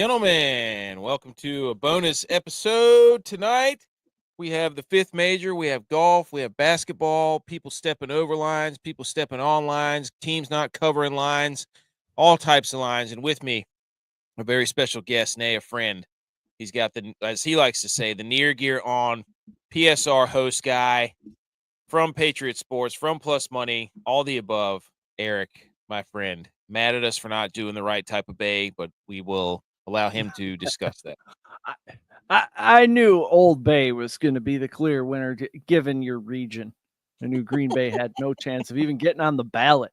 gentlemen, welcome to a bonus episode tonight. We have the fifth major, we have golf, we have basketball, people stepping over lines, people stepping on lines, teams not covering lines, all types of lines. And with me, a very special guest, Nay, a friend. He's got the, as he likes to say, the near gear on, PSR host guy from Patriot Sports, from Plus Money, all the above. Eric, my friend, mad at us for not doing the right type of bay, but we will allow him to discuss that. I knew Old Bay was going to be the clear winner, given your region. I knew Green Bay had no chance of even getting on the ballot,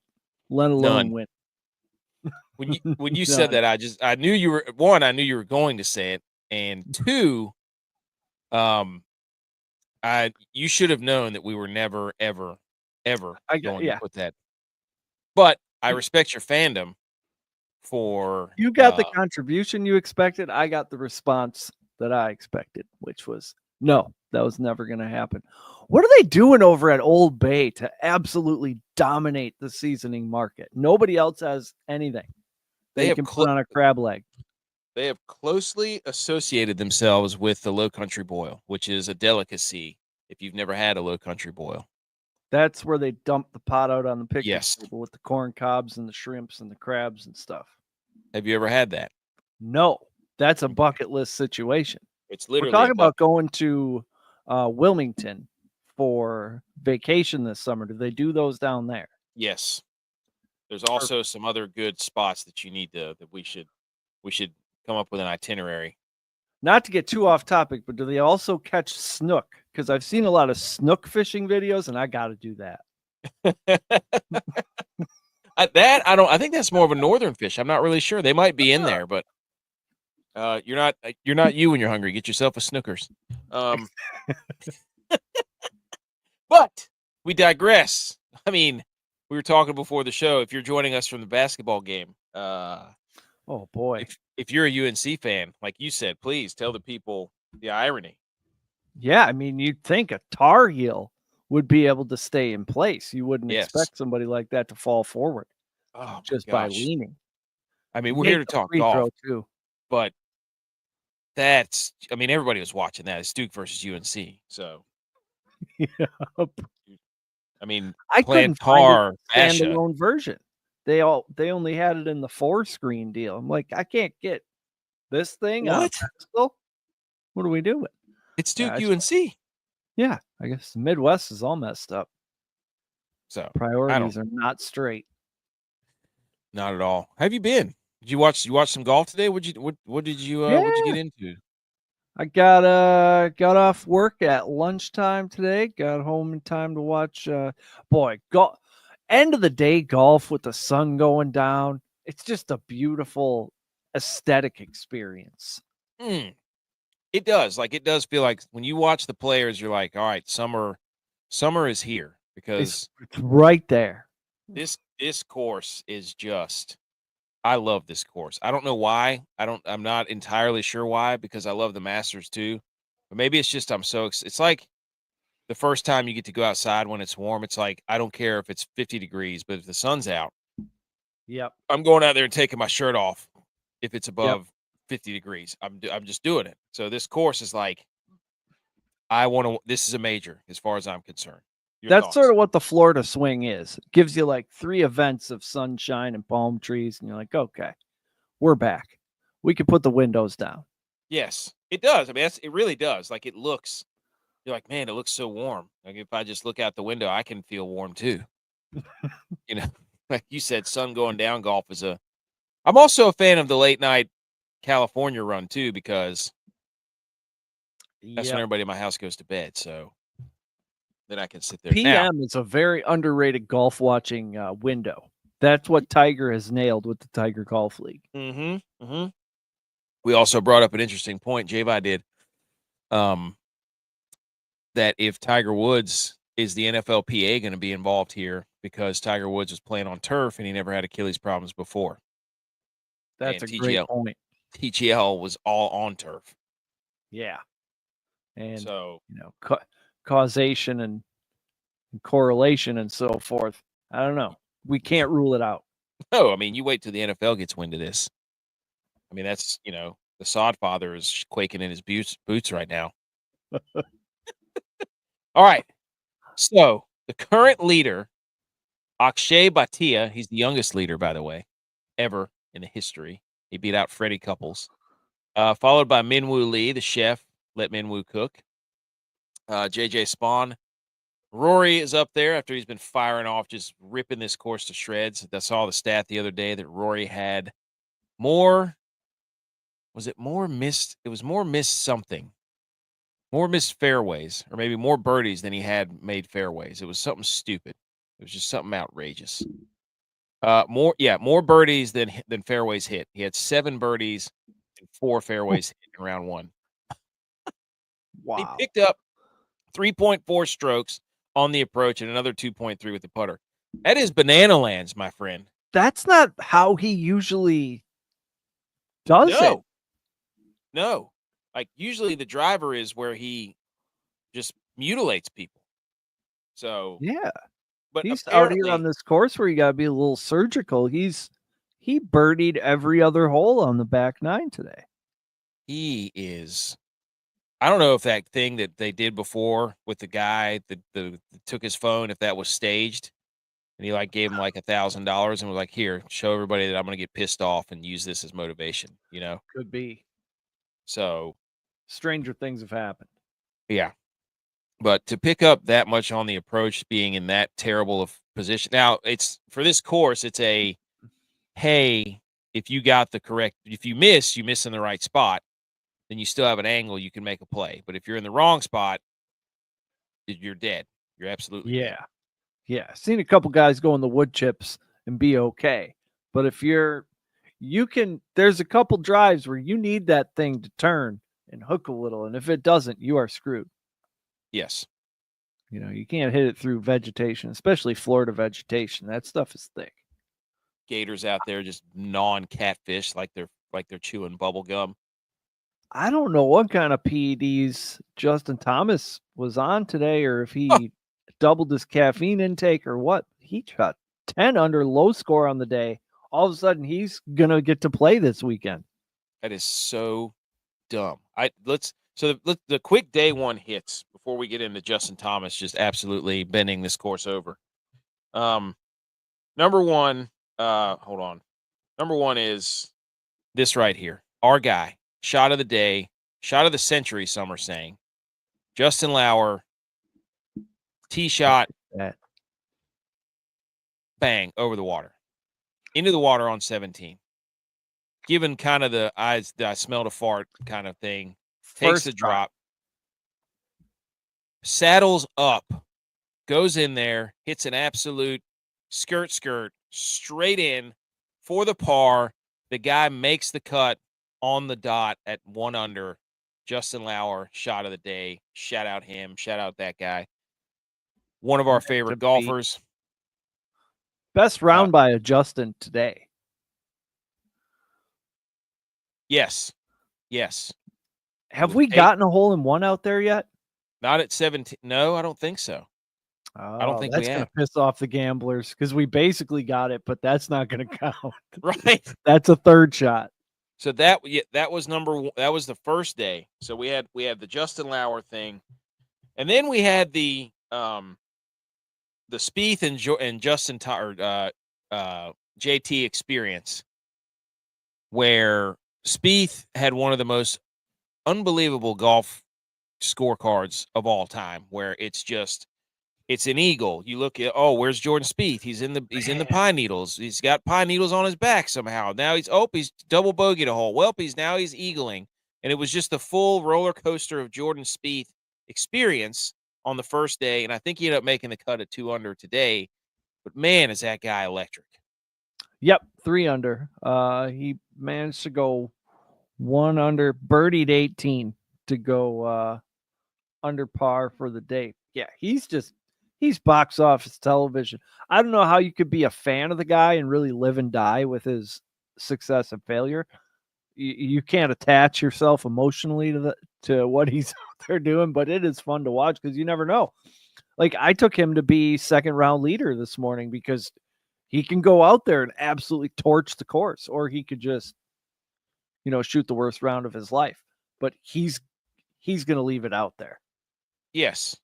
let alone win. When you said that, I knew you were I knew you were going to say it, and two, you should have known that we were never, ever going to put that. But I respect your fandom for you got the contribution you expected. I got the response that I expected, which was no, that was never going to happen. What are they doing over at Old Bay to absolutely dominate the seasoning market? Nobody else has anything. They can put on a crab leg. They have closely associated themselves with the Low Country boil, which is a delicacy if you've never had a Low Country boil. That's where they dump the pot out on the picnic table with the corn cobs and the shrimps and the crabs and stuff. Have you ever had that? No, that's a bucket list situation. It's literally. We're talking about going to Wilmington for vacation this summer. Do they do those down there? Yes. There's also some other good spots that you need to that we should come up with an itinerary. Not to get too off topic, but do they also catch snook? Because I've seen a lot of snook fishing videos, and I got to do that. I think that's more of a northern fish. I'm not really sure. They might be in there, but you're not you when you're hungry. Get yourself a Snookers. But we digress. I mean, we were talking before the show. If you're joining us from the basketball game, oh boy, if you're a UNC fan, like you said, please tell the people the irony. Yeah, I mean, you'd think a Tar Heel would be able to stay in place. You wouldn't expect somebody like that to fall forward just by leaning. I mean, we're here to talk golf too, but everybody was watching that. It's Duke versus UNC, so yep. I mean, I couldn't find a standalone version. They only had it in the 4-screen deal. I'm like, I can't get this thing. What? What are we doing? It's Duke UNC. Yeah, I guess the Midwest is all messed up. So priorities are not straight. Not at all. Have you been? Did you watch some golf today? What did you get into? I got off work at lunchtime today. Got home in time to watch. End of the day golf with the sun going down. It's just a beautiful aesthetic experience. It does. It does feel like when you watch the players, you're like, all right, summer is here because it's right there. This course is just, I love this course. I don't know why. I'm not entirely sure why, because I love the Masters too. But maybe it's just it's like the first time you get to go outside when it's warm. It's like, I don't care if it's 50 degrees, but if the sun's out, yep, I'm going out there and taking my shirt off if it's above 50 degrees. I'm just doing it. So this course is like, this is a major as far as I'm concerned. That's sort of what the Florida swing is. It gives you like 3 events of sunshine and palm trees, and you're like, okay, we're back. We can put the windows down. Yes, it does. I mean, it really does. Like, it looks, you're like, man, it looks so warm. Like, if I just look out the window, I can feel warm too. Like you said, sun going down golf is I'm also a fan of the late night California run too, because that's when everybody in my house goes to bed. So then I can sit there. PM is a very underrated golf watching window. That's what Tiger has nailed with the Tiger Golf League. Mm-hmm. Mm-hmm. We also brought up an interesting point, J-Vi did, that if Tiger Woods, is the NFLPA going to be involved here because Tiger Woods was playing on turf and he never had Achilles problems before? That's a great point. TGL was all on turf. Yeah. And so, causation and correlation and so forth. I don't know. We can't rule it out. No, I mean, you wait till the NFL gets wind of this. I mean, that's, the sod father is quaking in his boots right now. All right. So the current leader, Akshay Bhatia, he's the youngest leader, by the way, ever in the history. He beat out Freddie Couples. Followed by Minwoo Lee, the chef. Let Minwoo cook. JJ Spawn. Rory is up there after he's been firing off, just ripping this course to shreds. I saw the stat the other day that Rory had more. Was it more missed? It was more missed something. More missed fairways, or maybe more birdies than he had made fairways. It was something stupid. It was just something outrageous. More birdies than fairways hit. He had 7 birdies and 4 fairways hit in round 1. Wow. He picked up 3.4 strokes on the approach and another 2.3 with the putter. That is banana lands, my friend. That's not how he usually does it. No. Like, usually the driver is where he just mutilates people. So, yeah. But he's out here on this course where you got to be a little surgical. He birdied every other hole on the back 9 today. He is. I don't know if that thing that they did before with the guy that took his phone, if that was staged, and he gave him $1,000 and was like, "Here, show everybody that I'm going to get pissed off and use this as motivation." Could be. So stranger things have happened. Yeah. But to pick up that much on the approach, being in that terrible of position. Now, it's for this course, it's a, hey, if you miss, you miss in the right spot, then you still have an angle, you can make a play. But if you're in the wrong spot, you're dead. You're absolutely dead. Yeah. I've seen a couple guys go in the wood chips and be okay. But if there's a couple drives where you need that thing to turn and hook a little. And if it doesn't, you are screwed. Yes. You can't hit it through vegetation, especially Florida vegetation. That stuff is thick. Gators out there just gnawing catfish like they're chewing bubble gum. I don't know what kind of PEDs Justin Thomas was on today, or if he doubled his caffeine intake or what. He shot 10 under, low score on the day. All of a sudden, he's gonna get to play this weekend. That is so dumb. The quick day 1 hits before we get into Justin Thomas just absolutely bending this course over. Number 1, hold on. Number 1 is this right here. Our guy, shot of the day, shot of the century, some are saying. Justin Lauer, tee shot, bang, over the water. Into the water on 17. Given kind of the eyes that I smelled a fart kind of thing. Takes a drop. Saddles up. Goes in there. Hits an absolute skirt straight in for the par. The guy makes the cut on the dot at 1 under. Justin Lauer, shot of the day. Shout out him. Shout out that guy. One of our favorite golfers. Best round by a Justin today. Yes. Have we gotten a hole in 1 out there yet? Not at 17. No, I don't think so. I don't think that's going to piss off the gamblers because we basically got it, but that's not going to count. Right. That's a 3rd shot. So that was number 1. That was the first day. So we had the Justin Lauer thing, and then we had the Spieth and Justin JT experience, where Spieth had one of the most unbelievable golf scorecards of all time, where it's an eagle. You look at, where's Jordan Spieth? He's in the pine needles. He's got pine needles on his back somehow. Now he's double bogeyed a hole. Well, he's eagling. And it was just the full roller coaster of Jordan Spieth experience on the first day. And I think he ended up making the cut at 2 under today. But man, is that guy electric. Yep, 3 under. He managed to go 1 under, birdied 18 to go under par for the day. Yeah, he's box office television. I don't know how you could be a fan of the guy and really live and die with his success and failure. You can't attach yourself emotionally to what he's out there doing, but it is fun to watch because you never know. I took him to be 2nd round leader this morning because he can go out there and absolutely torch the course, or he could just, shoot the worst round of his life. But he's going to leave it out there. Yes.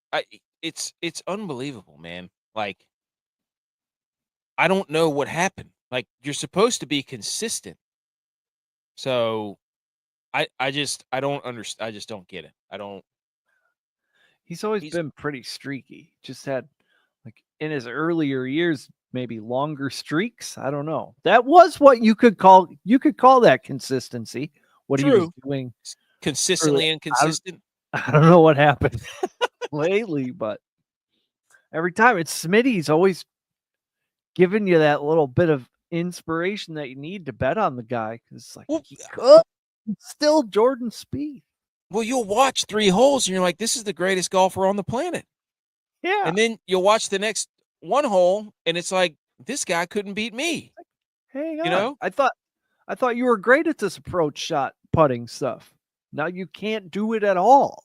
It's unbelievable, man. Like, I don't know what happened. Like, you're supposed to be consistent. So I don't understand. I just don't get it. He's always been pretty streaky. Just had, like, in his earlier years, maybe longer streaks. I don't know. That was what you could call that consistency. What he was doing consistently inconsistent. I don't know what happened lately, but every time it's Smitty's always giving you that little bit of inspiration that you need to bet on the guy. Because it's like, he could. It's still Jordan Spieth. Well, you'll watch 3 holes and you're like, this is the greatest golfer on the planet. Yeah. And then you'll watch the next 1 hole and it's like, this guy couldn't beat me. Hang on. I thought you were great at this approach shot putting stuff. Now you can't do it at all.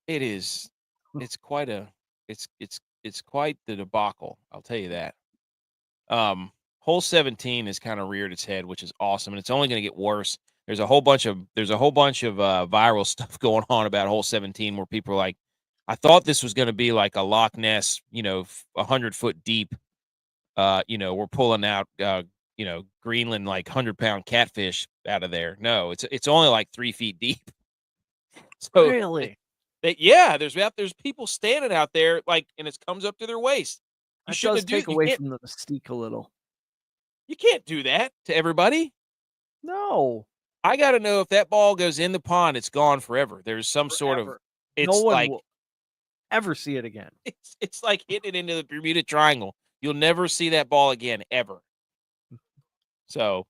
It is. It's quite the debacle. I'll tell you that. Hole 17 has kind of reared its head, which is awesome, and it's only going to get worse. There's a whole bunch of viral stuff going on about hole 17 where people are like, I thought this was going to be like a Loch Ness, 100-foot deep. We're pulling out, Greenland, like 100-pound catfish out of there. No, it's only like 3 feet deep. So really, there's people standing out there like, and it comes up to their waist. You should take away from the mystique a little. You can't do that to everybody. No. I got to know if that ball goes in the pond, it's gone forever. There's some sort of, no one will ever see it again. It's like hitting it into the Bermuda Triangle. You'll never see that ball again, ever. So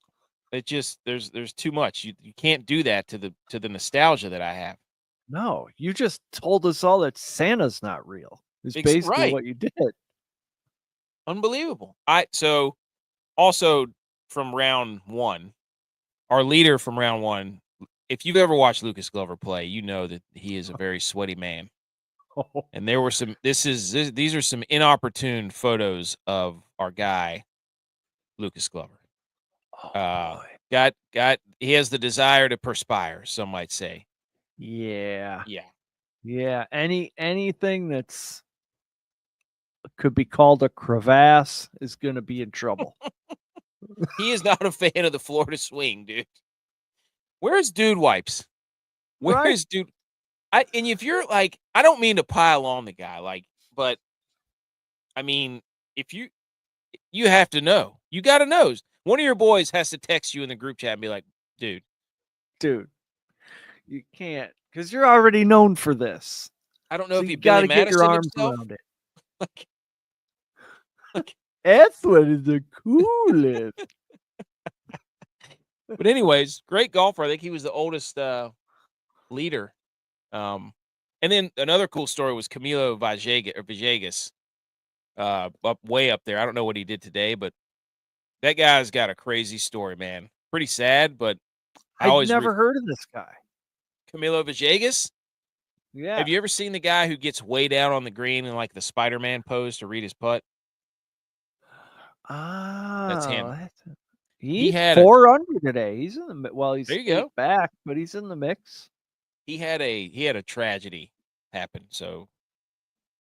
it just, there's too much. You can't do that to the nostalgia that I have. No, you just told us all that Santa's not real. It's basically what you did. Unbelievable. So also from round 1, our leader from round 1, if you've ever watched Lucas Glover play, you know that he is a very sweaty man. And there were these are some inopportune photos of our guy, Lucas Glover. He has the desire to perspire, some might say. Yeah. Yeah. Yeah. Anything that's could be called a crevasse is going to be in trouble. He is not a fan of the Florida swing, dude. Where's dude wipes? Where's dude? And if you're like, I don't mean to pile on the guy, but I mean, if you have to know, you got to know. One of your boys has to text you in the group chat and be like, dude, you can't, because you're already known for this. I don't know if you got to get your arms around it. That's what is the coolest. But anyways, great golfer. I think he was the oldest leader. And then another cool story was Camilo Villegas, way up there. I don't know what he did today, but that guy's got a crazy story, man. Pretty sad, but I've never heard of this guy. Camilo Villegas? Yeah. Have you ever seen the guy who gets way down on the green in like the Spider-Man pose to read his putt? That's him. He had 4 under today. He's in the he's there you go. Back, but he's in the mix. He had a tragedy happen, so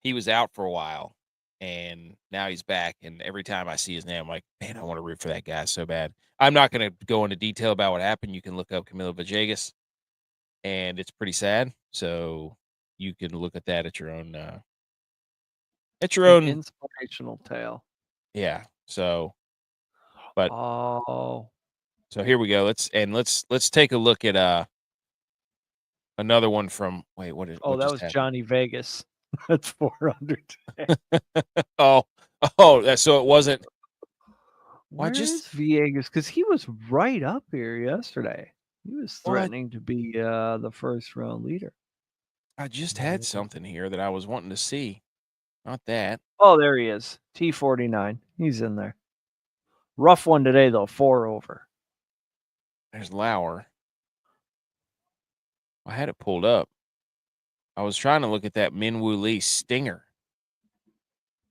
he was out for a while, and now he's back. And every time I see his name, I'm like, man, I want to root for that guy so bad. I'm not going to go into detail about what happened. You can look up Camilo Villegas, and it's pretty sad. So you can look at that at your own inspirational tale. Yeah. So, but so here we go. Let's take a look at another one from what is that was happened? Johnny Vegas. That's 400 today. so it wasn't. Where's Vegas? Because he was right up here yesterday. He was threatening to be the first round leader. I just had something here that I was wanting to see. Not that. Oh, there he is. T49. He's in there. Rough one today, though. 4 over. There's Lauer. I had it pulled up. I was trying to look at that Minwoo Lee stinger.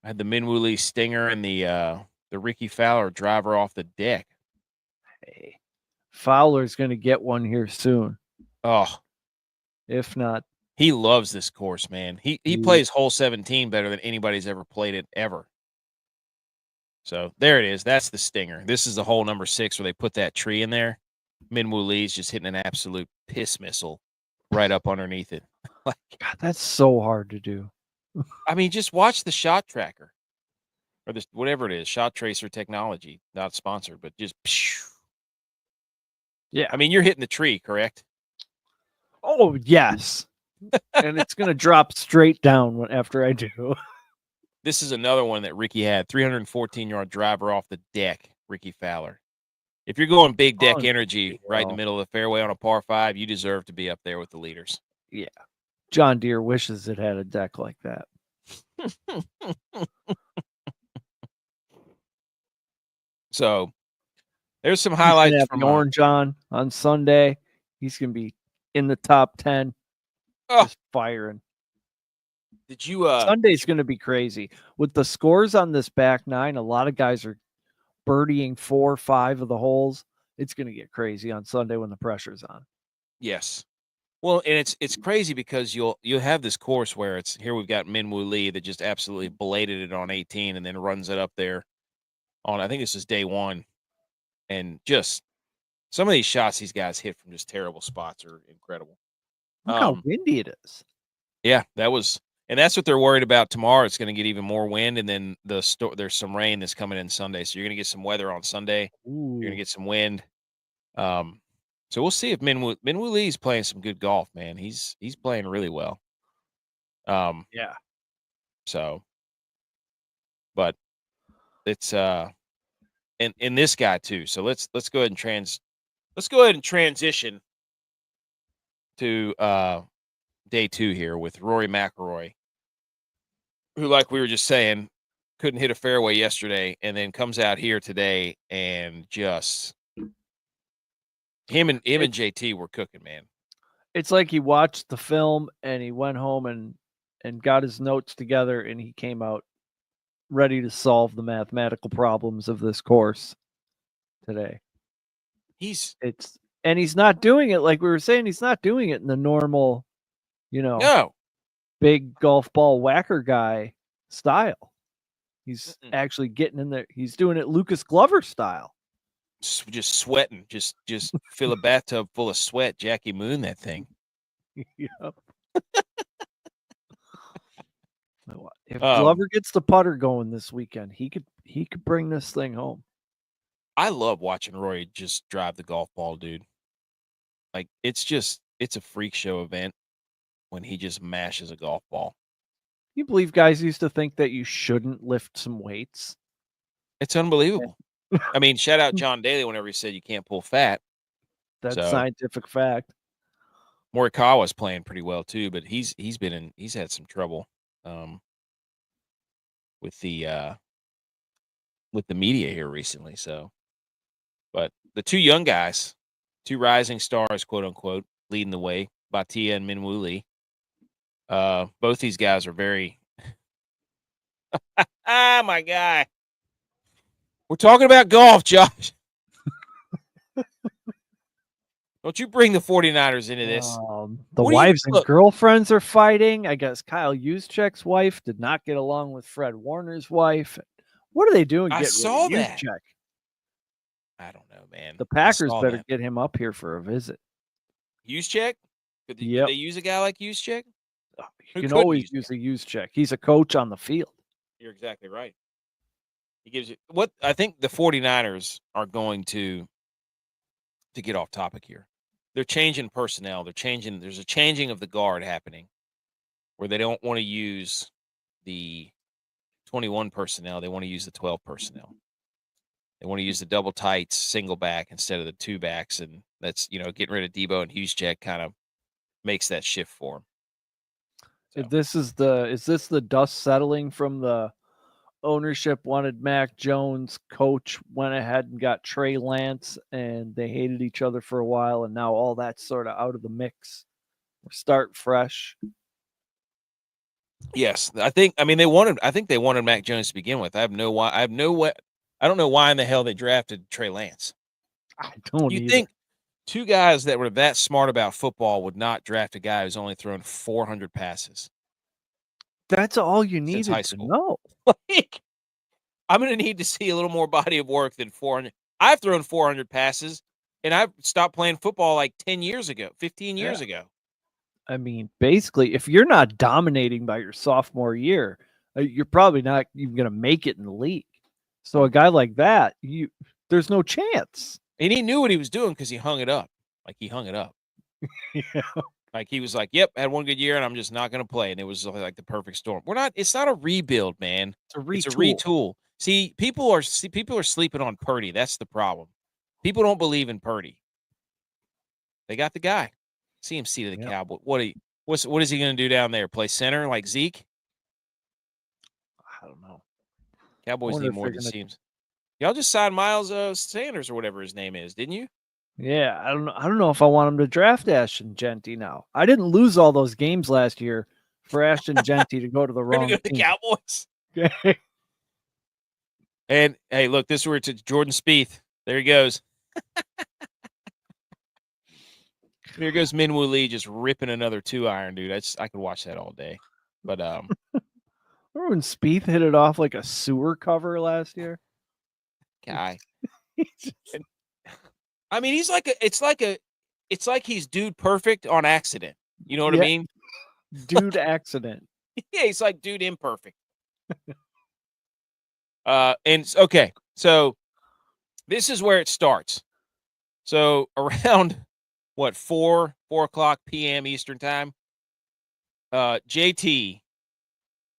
I had the Minwoo Lee stinger and the Ricky Fowler driver off the deck. Hey, Fowler's going to get one here soon. Oh, if not. He loves this course, man. He plays hole 17 better than anybody's ever played it ever. So there it is. That's the stinger. This is the hole number 6 where they put that tree in there. Minwoo Lee's just hitting an absolute piss missile right up underneath it. Like, God, that's so hard to do. I mean, just watch the shot tracker or this whatever it is, shot tracer technology. Not sponsored, but just. Yeah. I mean, you're hitting the tree, correct? Oh yes. And it's going to drop straight down after I do. This is another one that Ricky had. 314-yard driver off the deck, Ricky Fowler. If you're going big deck energy right in the middle of the fairway on a par 5, you deserve to be up there with the leaders. Yeah. John Deere wishes it had a deck like that. So there's some highlights from Orange on Sunday. He's going to be in the top 10. Just firing. Did you Sunday's going to be crazy with the scores on this back 9. A lot of guys are birdieing 4 or 5 of the holes. It's going to get crazy on Sunday when the pressure's on. Yes. Well, and it's crazy because you'll have this course where it's here we've got Minwoo Lee that just absolutely bladed it on 18 and then runs it up there on, I think this is day 1. And just some of these shots these guys hit from just terrible spots are incredible. Look how windy it is. Yeah, and that's what they're worried about tomorrow. It's going to get even more wind, and then there's some rain that's coming in Sunday. So you're going to get some weather on Sunday. Ooh. You're going to get some wind. So we'll see if Minwoo Lee's playing some good golf, man. He's playing really well. Yeah. So, but it's and this guy too. So let's go ahead and transition to day 2 here with Rory McIlroy, who, like we were just saying, couldn't hit a fairway yesterday, and then comes out here today and just him and JT were cooking, man. It's like he watched the film and he went home and got his notes together and he came out ready to solve the mathematical problems of this course today. He's not doing it like we were saying. He's not doing it in the normal, big golf ball whacker guy style. He's actually getting in there. He's doing it Lucas Glover style. Just sweating. Just fill a bathtub full of sweat. Jackie Moon that thing. Yep. If Glover gets the putter going this weekend, he could bring this thing home. I love watching Roy just drive the golf ball, dude. Like it's a freak show event when he just mashes a golf ball. You believe guys used to think that you shouldn't lift some weights? It's unbelievable. I mean, shout out John Daly whenever he said you can't pull fat. That's scientific fact. Morikawa's playing pretty well too, but he's had some trouble with the media here recently. So, but the 2 young guys, 2 rising stars, quote unquote, leading the way, Bhatia and Minwoo Lee. Both these guys are very my guy. We're talking about golf, Josh. Don't you bring the 49ers into this. The wives and girlfriends are fighting. I guess Kyle Juszczyk's wife did not get along with Fred Warner's wife. What are they doing? I saw that. Juszczyk? I don't know, man. The Packers better get him up here for a visit. Juszczyk? Could they use a guy like Juszczyk? You can always use a Juszczyk. He's a coach on the field. You're exactly right. He gives you what I think the 49ers are going to get off topic here. They're changing personnel. There's a changing of the guard happening where they don't want to use the 21 personnel. They want to use the 12 personnel. They want to use the double tights, single back instead of the 2 backs. And that's, getting rid of Debo and Juszczyk kind of makes that shift for them. So. Is this the dust settling from the ownership wanted Mac Jones, coach went ahead and got Trey Lance, and they hated each other for a while, and now all that's sort of out of the mix. We're starting fresh. Yes, I think they wanted Mac Jones to begin with. I don't know why in the hell they drafted Trey Lance. I don't either. two guys that were that smart about football would not draft a guy who's only thrown 400 passes That's all you since high needed to school. know. Like, I'm going to need to see a little more body of work than 400. I've thrown 400 passes, and I stopped playing football like 10 years ago, 15 years ago. I mean, basically, if you're not dominating by your sophomore year, you're probably not even going to make it in the league. So a guy like that, there's no chance. And he knew what he was doing because he hung it up. Like, he hung it up. Yeah. Like, he was like, yep, had one good year, and I'm just not going to play. And it was like the perfect storm. It's not a rebuild, man. It's a It's a retool. See, people are sleeping on Purdy. That's the problem. People don't believe in Purdy. They got the guy. CMC to the Cowboy. What is he going to do down there? Play center like Zeke? I don't know. Cowboys need more than seems. Y'all just signed Miles Sanders or whatever his name is, didn't you? Yeah, I don't know if I want him to draft Ashton Genty now. I didn't lose all those games last year for Ashton Genty to go to the wrong to go to the Cowboys. Okay. And hey, look, this is where it's Jordan Spieth. There he goes. Here goes Minwoo Lee just ripping another 2-iron, dude. I could watch that all day. But remember when Spieth hit it off like a sewer cover last year? Guy. I mean, it's like he's dude perfect on accident. You know what I mean? Dude accident. Yeah, he's like dude imperfect. And okay, so this is where it starts. So around what 4:00 p.m. Eastern time, JT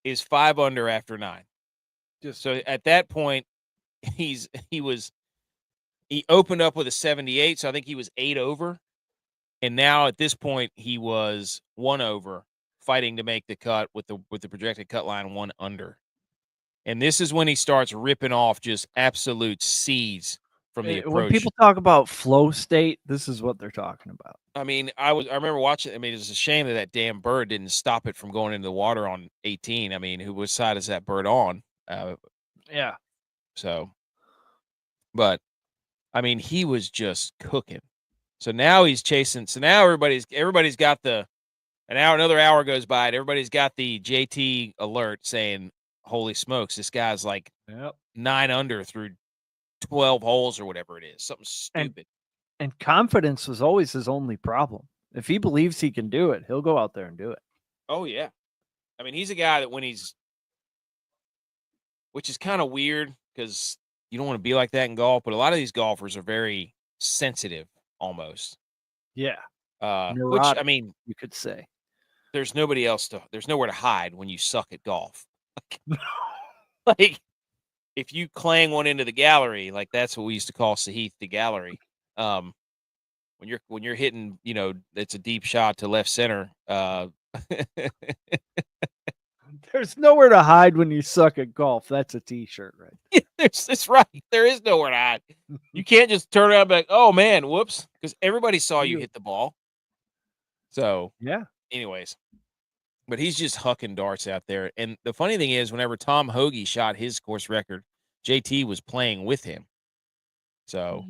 is 5 under after 9. So at that point, he opened up with a 78, so I think he was 8 over. And now at this point, he was 1 over, fighting to make the cut with the projected cut line 1 under. And this is when he starts ripping off just absolute seeds from the approach. When people talk about flow state, this is what they're talking about. I mean, I remember watching. I mean, it's a shame that damn bird didn't stop it from going into the water on 18. I mean, which side is that bird on? Yeah. So, but I mean, he was just cooking. So now he's chasing. So now everybody's got another hour goes by, and everybody's got the JT alert saying, "Holy smokes, this guy's like 9 under through 12 holes or whatever it is, something stupid." And confidence was always his only problem. If he believes he can do it, he'll go out there and do it. Oh yeah, I mean, he's a guy that which is kind of weird because you don't want to be like that in golf, but a lot of these golfers are very sensitive almost. Yeah. Which, I mean, you could say there's nowhere to hide when you suck at golf. Like if you clang one into the gallery, like that's what we used to call Sahith the gallery. When you're hitting, it's a deep shot to left center. There's nowhere to hide when you suck at golf. That's a t-shirt, right? That's right. There is nowhere to hide. You can't just turn around and be like, oh man, whoops. Because everybody saw you hit the ball. So yeah. Anyways. But he's just hucking darts out there. And the funny thing is, whenever Tom Hoagie shot his course record, JT was playing with him. So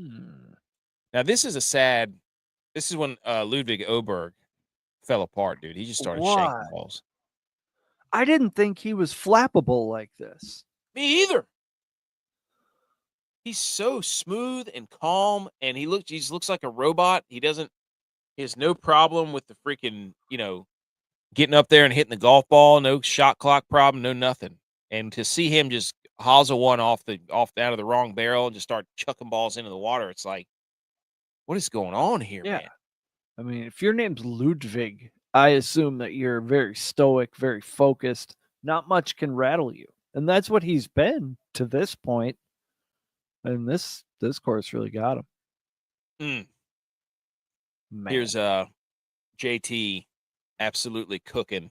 now this is when Ludwig Oberg fell apart, dude. He just started shanking balls. I didn't think he was flappable like this. Me either. He's so smooth and calm, and he looks like a robot. He has no problem with the freaking, getting up there and hitting the golf ball. No shot clock problem, no nothing. And to see him just hosel one off out of the wrong barrel and just start chucking balls into the water, it's like, what is going on here, man? I mean, if your name's Ludwig, I assume that you're very stoic, very focused. Not much can rattle you. And that's what he's been to this point. And this course really got him. Man. Here's JT absolutely cooking.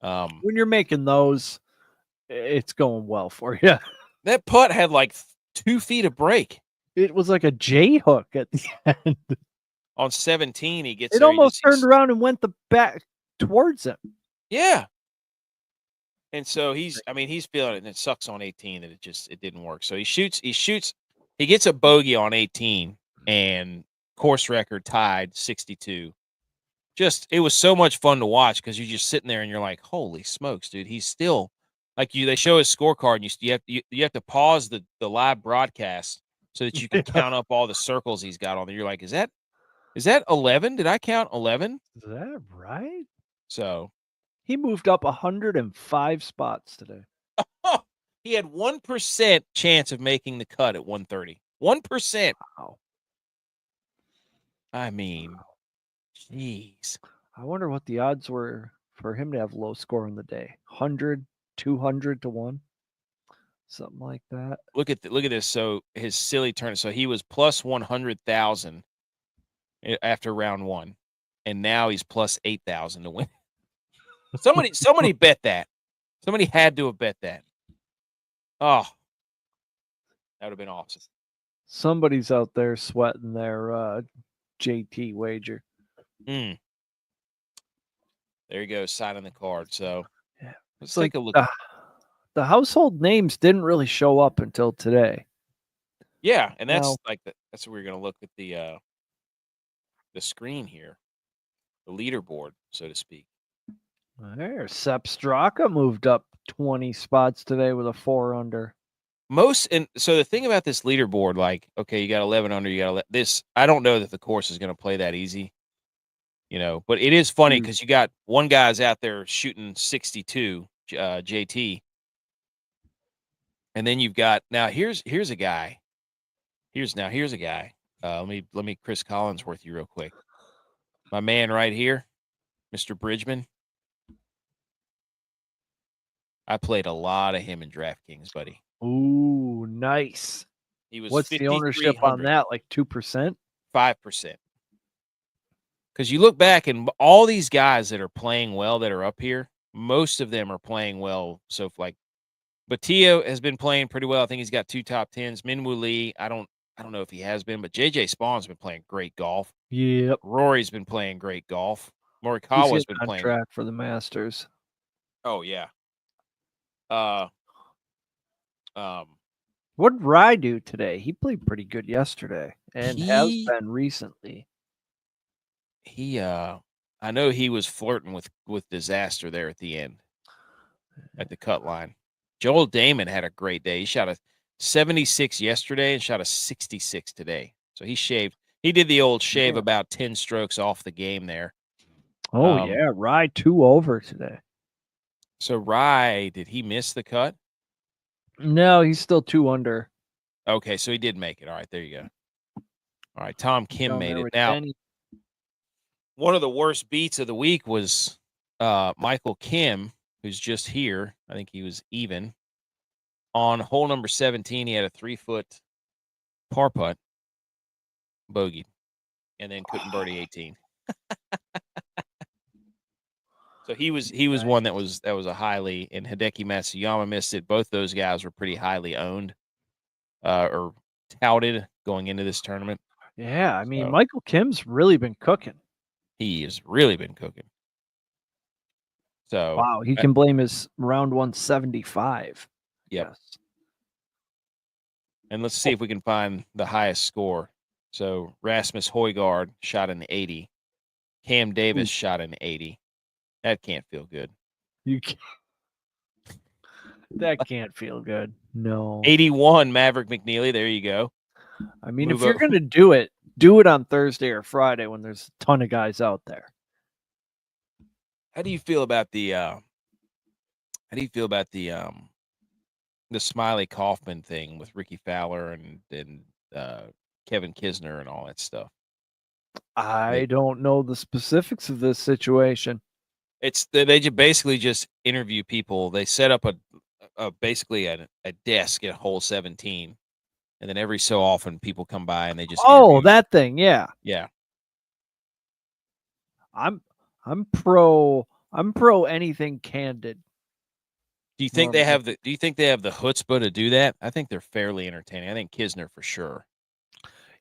When you're making those, it's going well for you. That putt had like 2 feet of break. It was like a J hook at the end. On 17, he gets it almost turned around and went the back towards him. Yeah. And so he's feeling it, and it sucks on 18 that it didn't work. So he gets a bogey on 18, and of course record tied 62. Just it was so much fun to watch because you're just sitting there and you're like, holy smokes, dude, he's still like you. They show his scorecard and you have to pause the live broadcast so that you can count up all the circles he's got on there. You're like, is that 11? Did I count 11? Is that right? So He moved up 105 spots today. he had 1% chance of making the cut at 130. 1%. Wow. I mean, jeez. I wonder what the odds were for him to have low score in the day. 100, 200 to 1. Something like that. Look at this. So his silly turn. So he was plus 100,000 after round 1, and now he's plus 8,000 to win. Somebody bet that. Somebody had to have bet that. Oh, that would have been awesome. Somebody's out there sweating their JT wager. There you go, signing the card. So yeah, let's take a look. The household names didn't really show up until today. Yeah, and that's that's where we're going to look at the screen here, the leaderboard, so to speak. There, Sepp Straka moved up 20 spots today with a 4 under. And so the thing about this leaderboard, like, okay, you got 11 under, you got this. I don't know that the course is going to play that easy, but it is funny because you got one guy's out there shooting 62, JT, and then you've got here's a guy. Here's a guy. Let me Chris Collinsworth you real quick. My man right here, Mr. Bridgman. I played a lot of him in DraftKings, buddy. Ooh, nice. He was. What's the ownership on that? Like 2%? 5%. Because you look back and all these guys that are playing well that are up here, most of them are playing well. So like, Batillo has been playing pretty well. I think he's got 2 top 10s. Minwoo Lee, I don't know if he has been, but JJ Spawn's been playing great golf. Yep. Rory's been playing great golf. Morikawa's been playing track for the Masters. Oh yeah. What did Rye do today? He played pretty good yesterday and has been recently. I know he was flirting with disaster there at the end at the cut line. Joel Damon had a great day. He shot a 76 yesterday and shot a 66 today. So he shaved. He did the old shave about 10 strokes off the game there. Oh, yeah. Rye 2 over today. So Rye, did he miss the cut? No, he's still 2 under. Okay, so he did make it. All right, there you go. All right, Tom Kim made it. Now, one of the worst beats of the week was Michael Kim, who's just here. I think he was even. On hole number 17, he had a 3-foot par putt, bogeyed, and then couldn't birdie 18. So he was one that was a highly, and Hideki Matsuyama missed it. Both those guys were pretty highly owned or touted going into this tournament. Yeah, I mean, Michael Kim's really been cooking. He has really been cooking. So wow, he can blame his round 175. Yep. Yes. And let's see if we can find the highest score. So Rasmus Højgaard shot an 80. Cam Davis shot an 80. That can't feel good. That can't feel good. No. 81 Maverick McNeely. There you go. I mean, if you're going to do it on Thursday or Friday when there's a ton of guys out there. How do you feel about the Smiley Kaufman thing with Ricky Fowler and Kevin Kisner and all that stuff? I don't know the specifics of this situation. They basically just interview people. They set up basically a desk at hole 17, and then every so often people come by and they just interview. That thing, yeah. I'm pro anything candid. Do you think they have the chutzpah to do that? I think they're fairly entertaining. I think Kisner for sure.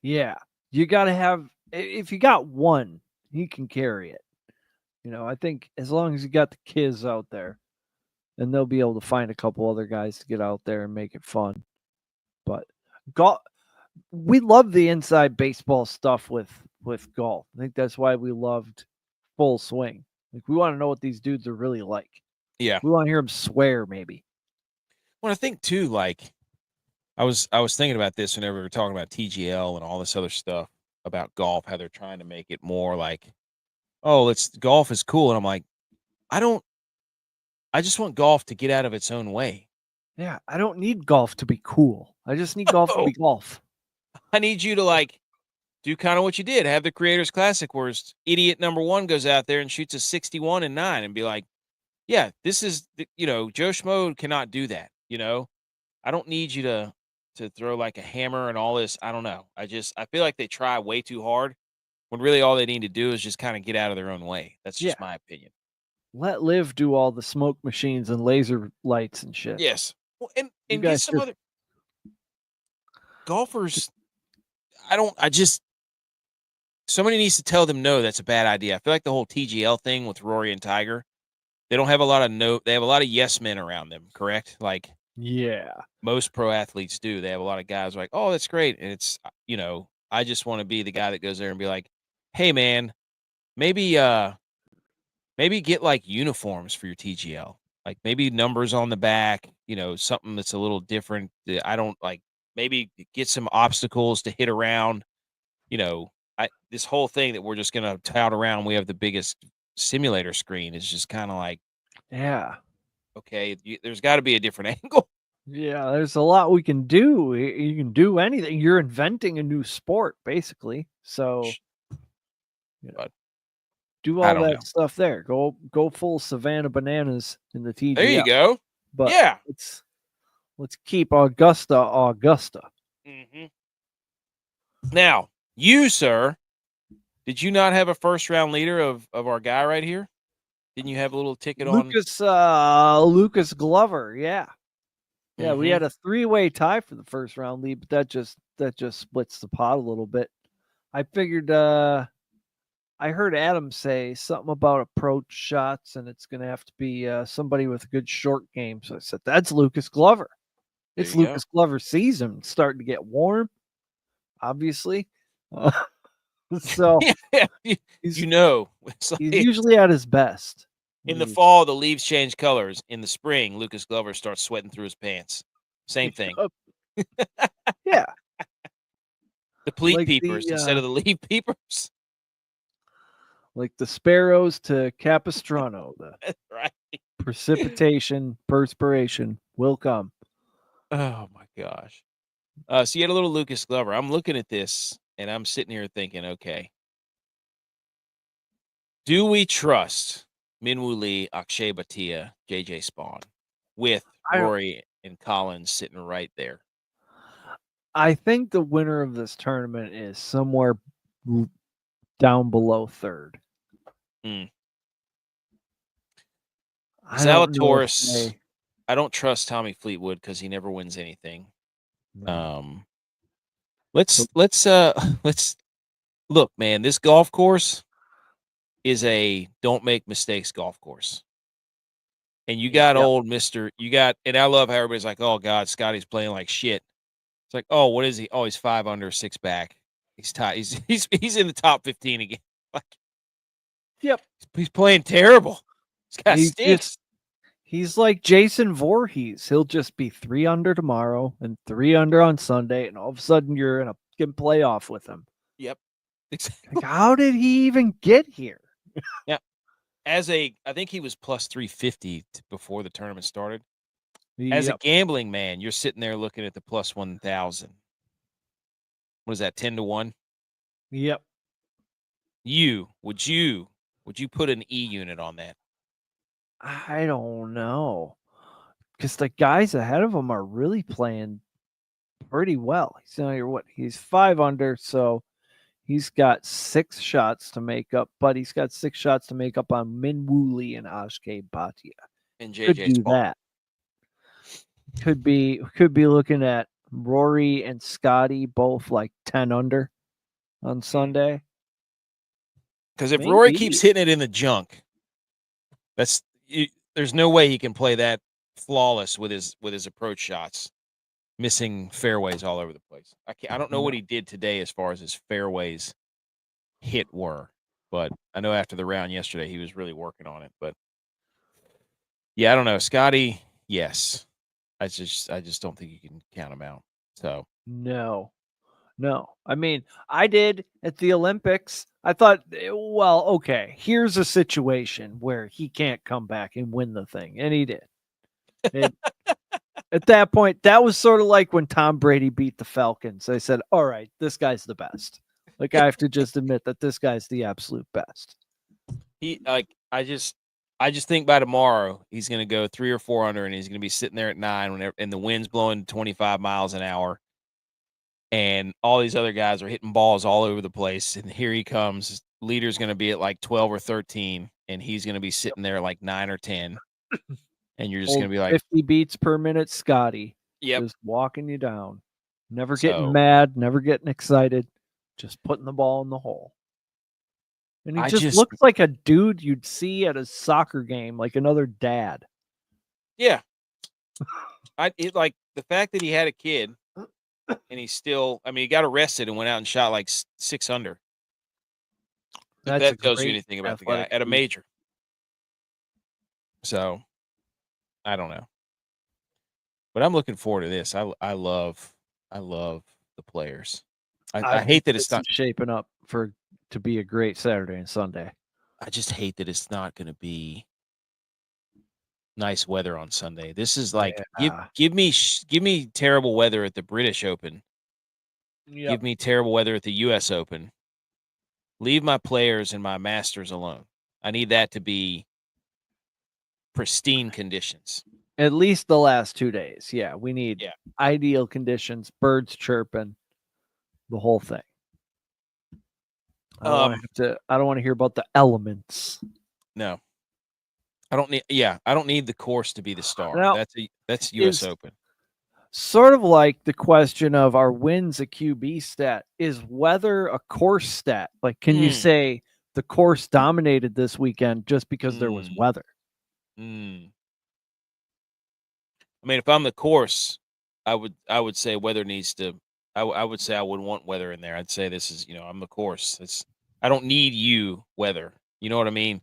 Yeah, you got to have. If you got one, he can carry it. I think as long as you got the kids out there, and they'll be able to find a couple other guys to get out there and make it fun. But we love the inside baseball stuff with with golf. I think that's why we loved Full Swing. Like, we want to know what these dudes are really like. Yeah. We want to hear them swear, maybe. Well, I think too, like I was thinking about this whenever we were talking about TGL and all this other stuff about golf, how they're trying to make it more like, oh, golf is cool. And I'm like, I just want golf to get out of its own way. Yeah, I don't need golf to be cool. I just need golf to be golf. I need you to like do kind of what you did. Have the Creators Classic where idiot number 1 goes out there and shoots a 61 and 9 and be like, yeah, this is, Joe Schmo cannot do that. I don't need you to throw like a hammer and all this. I don't know. I feel like they try way too hard when really all they need to do is just kind of get out of their own way. That's just my opinion. Let Liv do all the smoke machines and laser lights and shit. Yes. Well, and get some other golfers. Somebody needs to tell them no, that's a bad idea. I feel like the whole TGL thing with Rory and Tiger, they don't have a lot of they have a lot of yes men around them, correct? Like, yeah, most pro athletes do. They have a lot of guys like, oh, that's great. And it's, I just want to be the guy that goes there and be like, hey man, maybe get like uniforms for your TGL. Like maybe numbers on the back, something that's a little different. I don't like, maybe get some obstacles to hit around, this whole thing that we're just going to tout around. We have the biggest simulator screen is just kind of like, yeah. Okay. There's gotta be a different angle. Yeah. There's a lot we can do. You can do anything. You're inventing a new sport basically. So, But do all that stuff there. Go full Savannah Bananas in the TGL. There you go. But yeah, let's keep Augusta. Mm-hmm. Now, you, sir, did you not have a first round leader of our guy right here? Didn't you have a little ticket on Lucas Glover? Yeah. Yeah, we had a 3-way tie for the first round lead, but that just splits the pot a little bit. I figured I heard Adam say something about approach shots, and it's going to have to be somebody with a good short game. So I said, that's Lucas Glover. It's Lucas Glover season. It's starting to get warm, obviously. So he's usually at his best. In the fall, the leaves change colors. In the spring, Lucas Glover starts sweating through his pants. Same thing. Yeah. The pleat peepers instead of the leaf peepers. Like the sparrows to Capistrano. The right. Precipitation, perspiration will come. Oh my gosh. So you had a little Lucas Glover. I'm looking at this and I'm sitting here thinking, okay, do we trust Minwoo Lee, Akshay Bhatia, JJ Spawn with Rory and Collins sitting right there? I think the winner of this tournament is somewhere down below third. Zalatoris, I don't trust Tommy Fleetwood because he never wins anything. No. Let's look, man. This golf course is a don't make mistakes golf course. And you got old Mr. And I love how everybody's like, oh God, Scotty's playing like shit. It's like, oh, what is he? Oh, he's 5 under, 6 back. He's tied. He's in the top 15 again. Like, yep. He's playing terrible. This guy stinks. He's like Jason Voorhees. He'll just be 3 under tomorrow and 3 under on Sunday, and all of a sudden you're in a fucking playoff with him. Yep. Exactly. Like, how did he even get here? Yeah. I think he was plus 350 before the tournament started. As a gambling man, you're sitting there looking at the plus 1,000. What is that, 10 to 1? Yep. Would you put an E unit on that? I don't know. Because the guys ahead of him are really playing pretty well. He's 5 under, so he's got 6 shots to make up, but he's got 6 shots to make up on Minwoo Lee and Akshay Bhatia. And JJ Spawn. That. Could be looking at Rory and Scotty both like 10 under on Sunday. Because if Rory keeps hitting it in the junk, there's no way he can play that flawless with his approach shots, missing fairways all over the place. I don't know what he did today as far as his fairways. hit were. But I know after the round yesterday, he was really working on it. But yeah, I don't know, Scotty. Yes, I just don't think you can count him out. So No. I mean, I did at the Olympics. I thought, well, okay, here's a situation where he can't come back and win the thing, and he did. And at that point, that was sort of like when Tom Brady beat the Falcons. I said, all right, this guy's the best. Like, I have to just admit that this guy's the absolute best. I just think by tomorrow he's going to go 3 or 4 under, and he's going to be sitting there at 9 and the wind's blowing 25 miles an hour, and all these other guys are hitting balls all over the place, and here he comes. His leader's going to be at like 12 or 13, and he's going to be sitting there at like 9 or 10, and you're just going to be like 50 beats per minute, Scotty. Yep. Just walking you down. Never getting mad, never getting excited, just putting the ball in the hole. And he just looks like a dude you'd see at a soccer game, like another dad. Yeah. Like the fact that he had a kid and he's still, I mean, he got arrested and went out and shot like 6 under. If that tells you anything about the guy at a major. So I don't know. But I'm looking forward to this. I love the players. I hate that it's not shaping up to be a great Saturday and Sunday. I just hate that it's not going to be nice weather on Sunday. This is like give me terrible weather at the British Open. Yep. Give me terrible weather at the US Open. Leave my players and my Masters alone. I need that to be pristine conditions. At least the last 2 days. Yeah, we need ideal conditions, birds chirping, the whole thing. I don't want to hear about the elements. No. I don't need the course to be the star. Now, that's US Open. Sort of like the question of our wins a QB stat. Is weather a course stat? Like, can you say the course dominated this weekend just because there was weather? I mean, if I'm the course, I would say weather needs to. I would say I would want weather in there. I'd say this is, I'm the course. I don't need you weather. You know what I mean?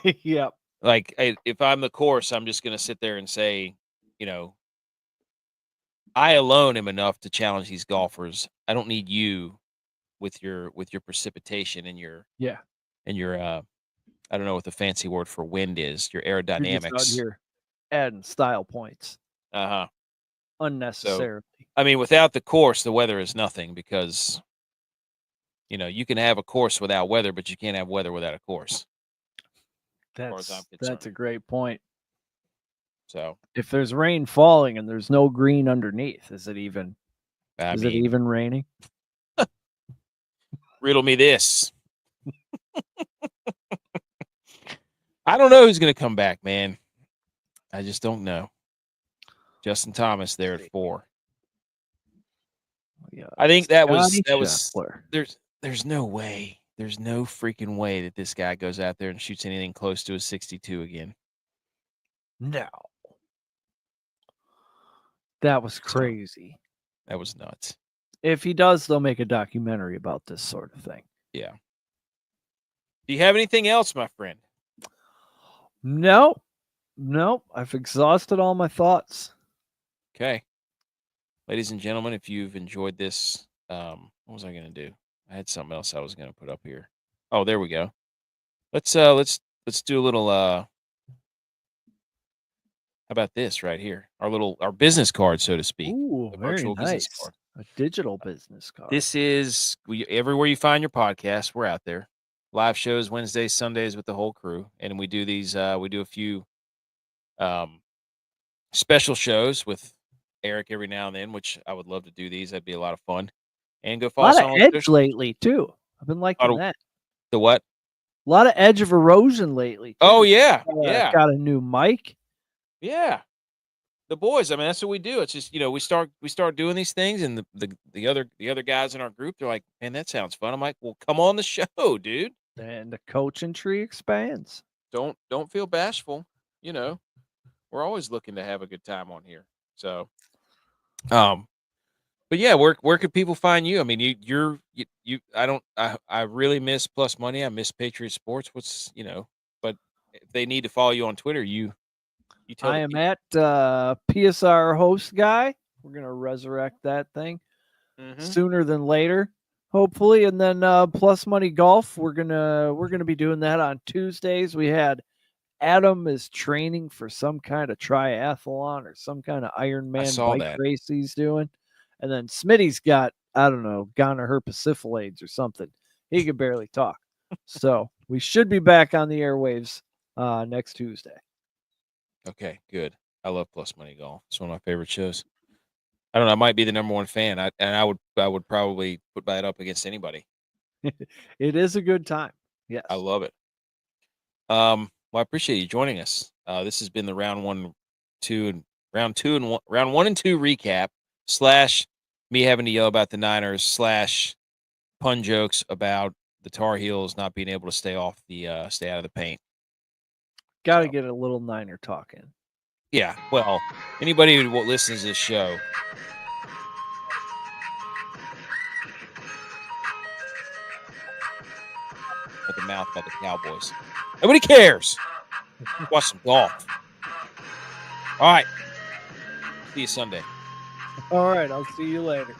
Yep. Like if I'm the course, I'm just going to sit there and say, I alone am enough to challenge these golfers. I don't need you with your precipitation and your and your I don't know what the fancy word for wind is. Your aerodynamics. You're just out here adding style points. Unnecessarily. So, I mean, without the course, the weather is nothing because you can have a course without weather, but you can't have weather without a course. That's a great point. So if there's rain falling and there's no green underneath, is it even raining? Riddle me this. I don't know who's going to come back, man. I just don't know. Justin Thomas there at 4. Yeah, I think that was there's no way. There's no freaking way that this guy goes out there and shoots anything close to a 62 again. No. That was crazy. That was nuts. If he does, they'll make a documentary about this sort of thing. Yeah. Do you have anything else, my friend? No. I've exhausted all my thoughts. Okay. Ladies and gentlemen, if you've enjoyed this, what was I going to do? I had something else I was going to put up here. Oh, there we go. Let's do a little how about this right here? Our business card, so to speak. Ooh, very nice. Business card. A digital business card. This is everywhere you find your podcast, we're out there. Live shows Wednesdays, Sundays with the whole crew, and we do these we do a few special shows with Eric every now and then, which I would love to do these. That'd be a lot of fun. And go follow us on Edge lately too. I've been liking that. The what? A lot of edge of erosion lately. Too. Oh yeah, Got a new mic. Yeah, the boys. I mean, that's what we do. It's just we start doing these things, and the other guys in our group, they're like, "Man, that sounds fun." I'm like, "Well, come on the show, dude." And the coaching tree expands. Don't feel bashful. We're always looking to have a good time on here. So, but But yeah, where could people find you? I mean, I really miss Plus Money. I miss Patriot Sports. But if they need to follow you on Twitter, you tell I the am people. at PSR host guy. We're gonna resurrect that thing sooner than later, hopefully. And then Plus Money Golf. We're gonna be doing that on Tuesdays. We had Adam is training for some kind of triathlon or some kind of I Ironman saw bike that. race he's doing. And then Smitty's got, I don't know, gonorrhea or something. He could barely talk. So we should be back on the airwaves next Tuesday. Okay, good. I love Plus Money Golf. It's one of my favorite shows. I don't know. I might be the number one fan. I would probably put that up against anybody. It is a good time. Yes. I love it. Well, I appreciate you joining us. This has been the round one and two recap / me having to yell about the Niners / pun jokes about the Tar Heels not being able to stay out of the paint. Got to get a little Niner talk in. Yeah. Well, anybody who listens to this show. At the mouth about the Cowboys. Nobody cares. Watch some golf. All right. See you Sunday. All right. I'll see you later.